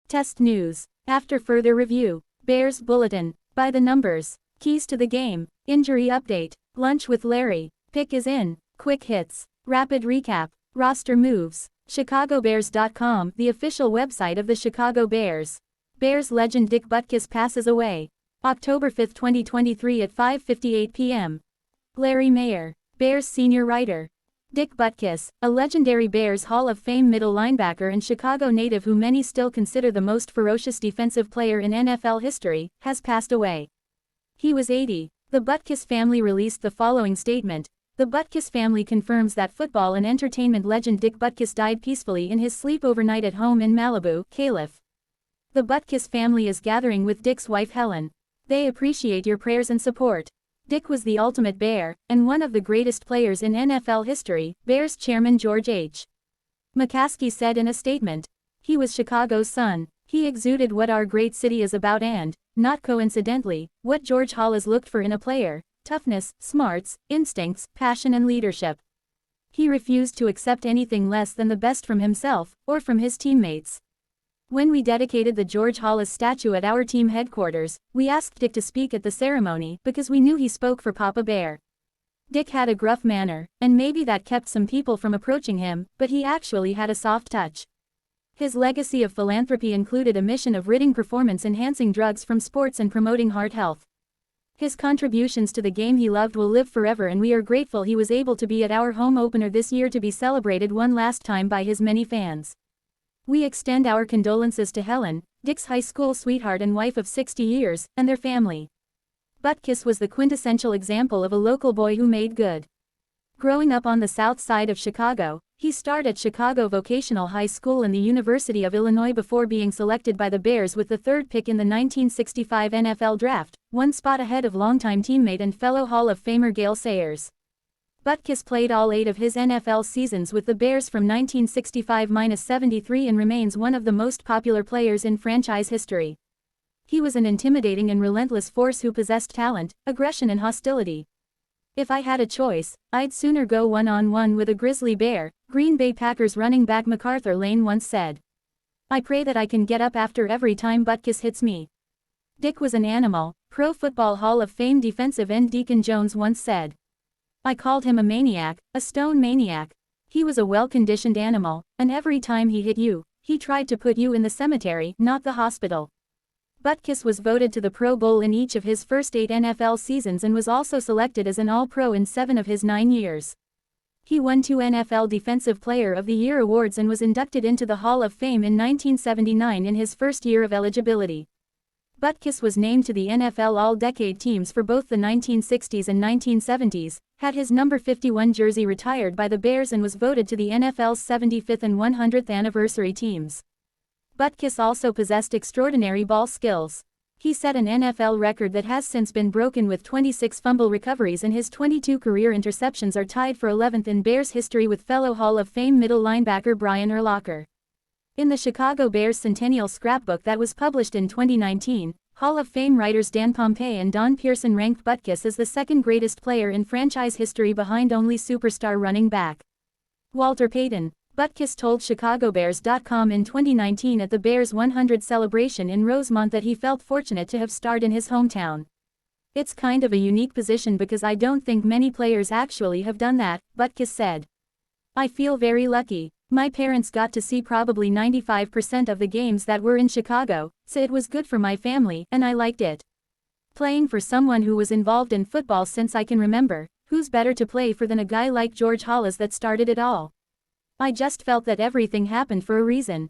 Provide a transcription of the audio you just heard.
Test news. After further review. Bears Bulletin. By the numbers. Keys to the game. Injury update. Lunch with Larry. Pick is in. Quick hits. Rapid recap. Roster moves. ChicagoBears.com, the official website of the Chicago Bears. Bears legend Dick Butkus passes away. October 5, 2023 at 5:58 p.m. Larry Mayer. Bears senior writer. Dick Butkus, a legendary Bears Hall of Fame middle linebacker and Chicago native who many still consider the most ferocious defensive player in NFL history, has passed away. He was 80. The Butkus family released the following statement. The Butkus family confirms that football and entertainment legend Dick Butkus died peacefully in his sleep overnight at home in Malibu, Calif. The Butkus family is gathering with Dick's wife Helen. They appreciate your prayers and support. Dick was the ultimate Bear, and one of the greatest players in NFL history, Bears chairman George H. McCaskey said in a statement. He was Chicago's son. He exuded what our great city is about and, not coincidentally, what George Halas looked for in a player: toughness, smarts, instincts, passion and leadership. He refused to accept anything less than the best from himself, or from his teammates. When we dedicated the George Halas statue at our team headquarters, we asked Dick to speak at the ceremony because we knew he spoke for Papa Bear. Dick had a gruff manner, and maybe that kept some people from approaching him, but he actually had a soft touch. His legacy of philanthropy included a mission of ridding performance-enhancing drugs from sports and promoting heart health. His contributions to the game he loved will live forever, and we are grateful he was able to be at our home opener this year to be celebrated one last time by his many fans. We extend our condolences to Helen, Dick's high school sweetheart and wife of 60 years, and their family. Butkus was the quintessential example of a local boy who made good. Growing up on the south side of Chicago, he starred at Chicago Vocational High School and the University of Illinois before being selected by the Bears with the third pick in the 1965 NFL Draft, one spot ahead of longtime teammate and fellow Hall of Famer Gale Sayers. Butkus played all 8 of his NFL seasons with the Bears from 1965-73 and remains one of the most popular players in franchise history. He was an intimidating and relentless force who possessed talent, aggression and hostility. If I had a choice, I'd sooner go one-on-one with a grizzly bear, Green Bay Packers running back MacArthur Lane once said. I pray that I can get up after every time Butkus hits me. Dick was an animal, Pro Football Hall of Fame defensive end Deacon Jones once said. I called him a maniac, a stone maniac. He was a well-conditioned animal, and every time he hit you, he tried to put you in the cemetery, not the hospital. Butkus was voted to the Pro Bowl in each of his first 8 NFL seasons and was also selected as an All-Pro in 7 of his 9 years. He won 2 NFL Defensive Player of the Year awards and was inducted into the Hall of Fame in 1979 in his first year of eligibility. Butkus was named to the NFL All-Decade teams for both the 1960s and 1970s, had his number 51 jersey retired by the Bears and was voted to the NFL's 75th and 100th anniversary teams. Butkus also possessed extraordinary ball skills. He set an NFL record that has since been broken with 26 fumble recoveries, and his 22 career interceptions are tied for 11th in Bears history with fellow Hall of Fame middle linebacker Brian Urlacher. In the Chicago Bears Centennial Scrapbook that was published in 2019, Hall of Fame writers Dan Pompei and Don Pearson ranked Butkus as the second greatest player in franchise history behind only superstar running back Walter Payton. Butkus told ChicagoBears.com in 2019 at the Bears' 100 celebration in Rosemont that he felt fortunate to have starred in his hometown. It's kind of a unique position because I don't think many players actually have done that, Butkus said. I feel very lucky. My parents got to see probably 95% of the games that were in Chicago, so it was good for my family, and I liked it. Playing for someone who was involved in football since I can remember, who's better to play for than a guy like George Halas that started it all? I just felt that everything happened for a reason.